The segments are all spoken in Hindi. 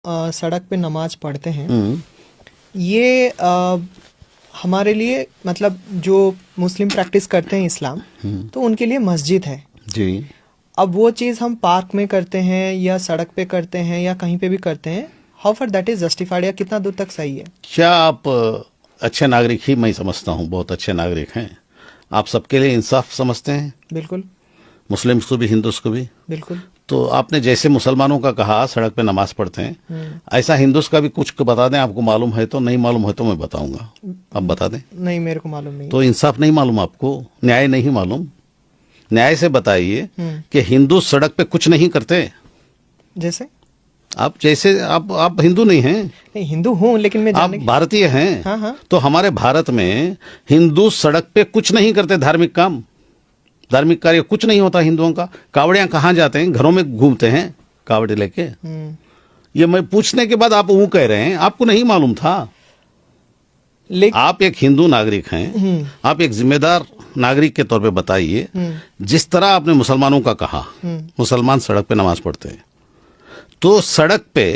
सड़क पे नमाज पढ़ते हैं, ये हमारे लिए मतलब जो मुस्लिम प्रैक्टिस करते हैं इस्लाम, तो उनके लिए मस्जिद है जी। अब वो चीज़ हम पार्क में करते हैं या सड़क पे करते हैं या कहीं पे भी करते हैं, how for that is justified, या कितना दूर तक सही है? क्या आप अच्छे नागरिक ही मैं समझता हूँ, बहुत अच्छे नागरिक हैं आप, सबके लिए इंसाफ समझते हैं? बिल्कुल। मुस्लिम्स को भी, हिंदूस को भी। बिल्कुल। तो आपने जैसे मुसलमानों का कहा सड़क पे नमाज पढ़ते हैं, ऐसा हिंदूस का भी कुछ बता दें, आपको मालूम है तो, नहीं मालूम है तो मैं बताऊंगा, आप बता दें। नहीं, मेरे को मालूम नहीं। तो इंसाफ नहीं मालूम आपको, न्याय नहीं मालूम? न्याय से बताइए कि हिंदू सड़क पे कुछ नहीं करते। जैसे आप जैसे आप हिंदू नहीं हैं? नहीं, हिंदू हूँ लेकिन मैं आप भारतीय हैं। हाँ हाँ। तो हमारे भारत में हिंदू सड़क पे कुछ नहीं करते, धार्मिक काम, धार्मिक कार्य कुछ नहीं होता हिंदुओं का। कावड़ियां कहाँ जाते हैं? घरों में घूमते हैं कावड़े लेके। ये मैं पूछने के बाद आप वो कह रहे हैं आपको नहीं मालूम था। आप एक हिंदू नागरिक हैं, आप एक जिम्मेदार नागरिक के तौर पे बताइए, जिस तरह आपने मुसलमानों का कहा, मुसलमान सड़क पे नमाज पढ़ते हैं, तो सड़क पे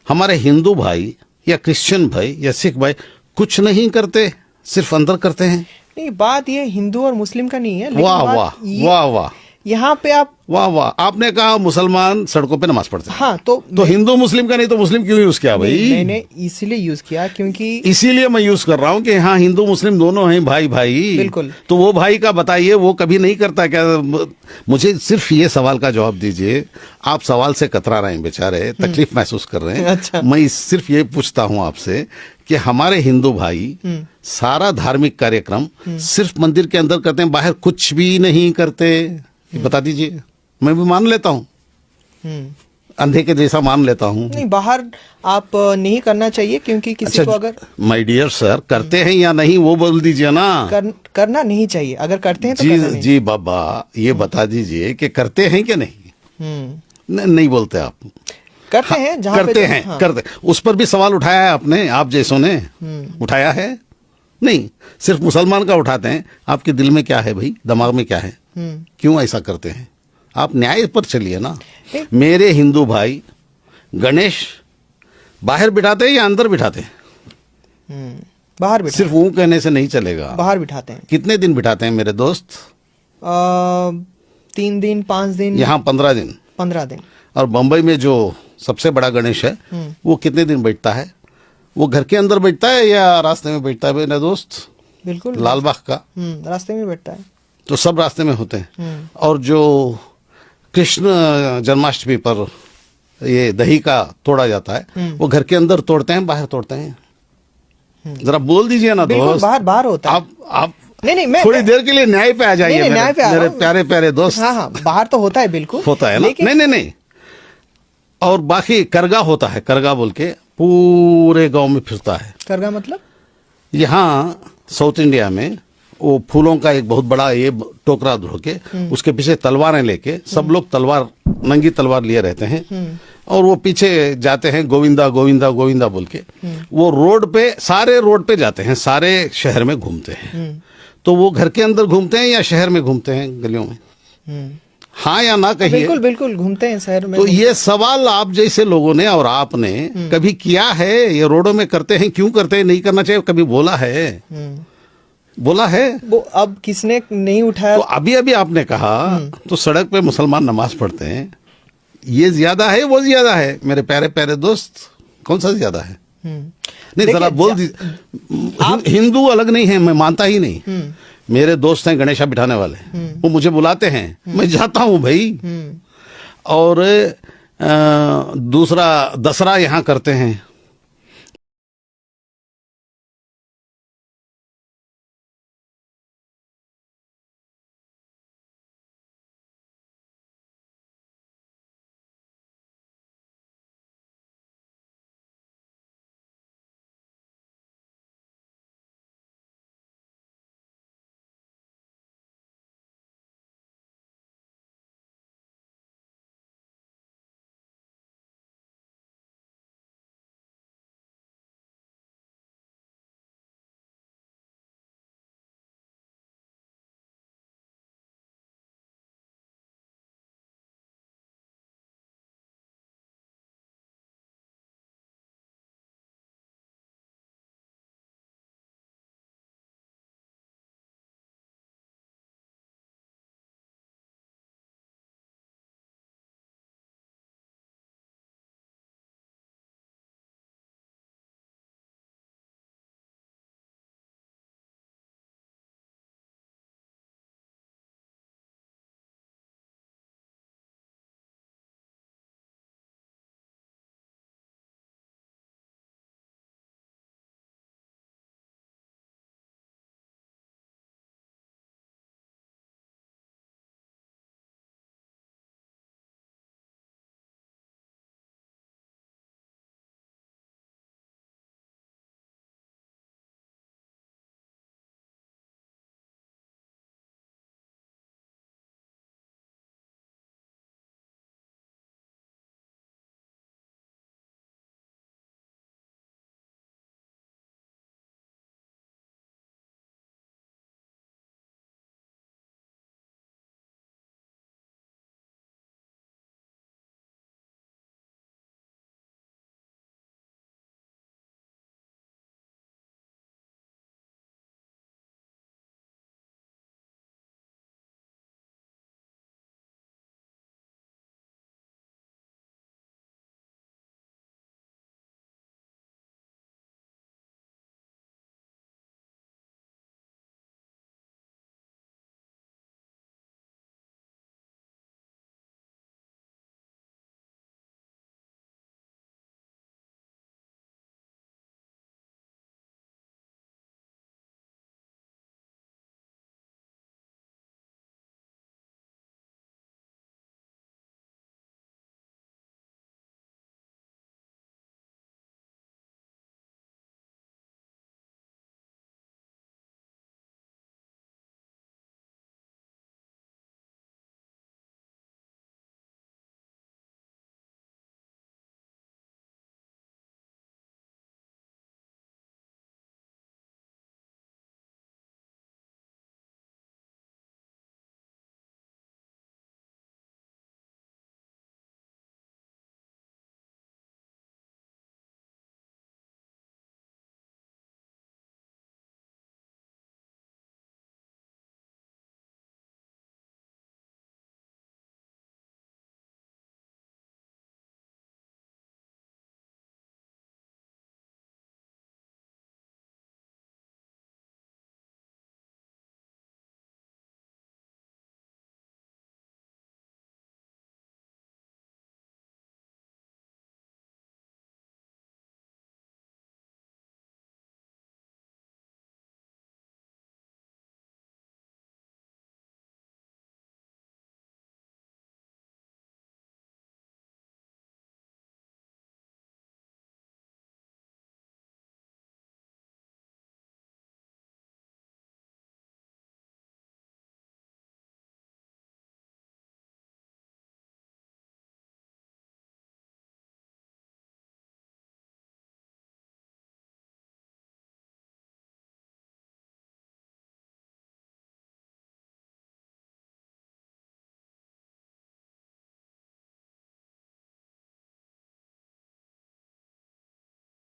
हमारे हिंदू भाई या क्रिश्चियन भाई या सिख भाई कुछ नहीं करते, सिर्फ अंदर करते हैं। नहीं, बात ये हिंदू और मुस्लिम का नहीं है। वाह वाह वाह वाह, यहाँ पे आप वाह वाह, आपने कहा मुसलमान सड़कों पे नमाज पढ़ते हैं। हाँ, तो हिंदू मुस्लिम का नहीं तो मुस्लिम क्यों यूज किया भाई? मैंने इसीलिए यूज किया क्योंकि इसीलिए मैं यूज कर रहा हूँ कि हाँ हिंदू मुस्लिम दोनों हैं भाई भाई। बिल्कुल। तो वो भाई का बताइए, वो कभी नहीं करता क्या? मुझे सिर्फ ये सवाल का जवाब दीजिए। आप सवाल से कतरा रहे हैं बेचारे, तकलीफ महसूस कर रहे हैं। अच्छा। मैं सिर्फ ये पूछता हूँ आपसे कि हमारे हिंदू भाई सारा धार्मिक कार्यक्रम सिर्फ मंदिर के अंदर करते हैं, बाहर कुछ भी नहीं करते? बता दीजिए, मैं भी मान लेता हूँ, अंधे के जैसा मान लेता हूँ। नहीं, बाहर आप नहीं करना चाहिए क्योंकि किसी को अगर माय डियर सर करते हैं या नहीं वो बोल दीजिए ना। करना नहीं चाहिए, अगर करते हैं तो जी करना नहीं। जी बाबा, ये बता दीजिए कि करते हैं कि नहीं? नहीं बोलते आप। करते हैं जहाँ करते हैं। हाँ। करते, उस पर भी सवाल उठाया है आपने, आप जैसों ने उठाया है? नहीं, सिर्फ मुसलमान का उठाते हैं। आपके दिल में क्या है भाई, दिमाग में क्या है, क्यों ऐसा करते हैं? आप न्याय पर चलिए ना। मेरे हिंदू भाई गणेश बाहर बिठाते हैं या अंदर बिठाते हैं? बाहर बिठाते। सिर्फ वो कहने से नहीं चलेगा, बाहर बिठाते हैं। कितने दिन बिठाते हैं मेरे दोस्त? 3 दिन 5 दिन। यहाँ 15 दिन। 15 दिन। और बंबई में जो सबसे बड़ा गणेश है वो कितने दिन बैठता है? वो घर के अंदर बैठता है या रास्ते में बैठता है मेरे दोस्त? बिल्कुल, लालबाग का रास्ते में बैठता है। तो सब रास्ते में होते हैं। और जो कृष्ण जन्माष्टमी पर ये दही का तोड़ा जाता है, वो घर के अंदर तोड़ते हैं बाहर तोड़ते हैं? जरा बोल दीजिए ना दोस्त। बाहर होता है। आप नहीं, मैं थोड़ी देर के लिए न्याय पे आ जाइए। न्याय पे मेरे प्यारे प्यारे दोस्त। हाँ, बाहर तो होता है, बिल्कुल होता है ना। नहीं। और बाकी करगा होता है, करगा बोल के पूरे गांव में फिरता है। करगा मतलब? यहाँ साउथ इंडिया में वो फूलों का एक बहुत बड़ा ये टोकरा धो के उसके पीछे तलवारें लेके सब लोग तलवार, नंगी तलवार लिए रहते हैं और वो पीछे जाते हैं गोविंदा गोविंदा गोविंदा बोल के। वो रोड पे, सारे रोड पे जाते हैं, सारे शहर में घूमते हैं। तो वो घर के अंदर घूमते हैं या शहर में घूमते हैं गलियों में? हाँ या ना कहिए। बिल्कुल बिल्कुल घूमते हैं शहर में। तो ये सवाल आप जैसे लोगों ने और आपने कभी किया है? ये रोडों में करते हैं, क्यों करते हैं, नहीं करना चाहिए, कभी बोला है? बोला है? वो अब किसने नहीं उठाया? तो अभी अभी आपने कहा तो सड़क पे मुसलमान नमाज पढ़ते हैं, ये ज्यादा है वो ज्यादा है? मेरे प्यारे प्यारे दोस्त, कौन सा ज्यादा है? नहीं, जरा बोल दीजिए। हिंदू अलग नहीं है, मैं मानता ही नहीं। मेरे दोस्त हैं गणेशा बिठाने वाले, वो मुझे बुलाते हैं, मैं जाता हूँ भाई। और दूसरा दसरा यहाँ करते हैं,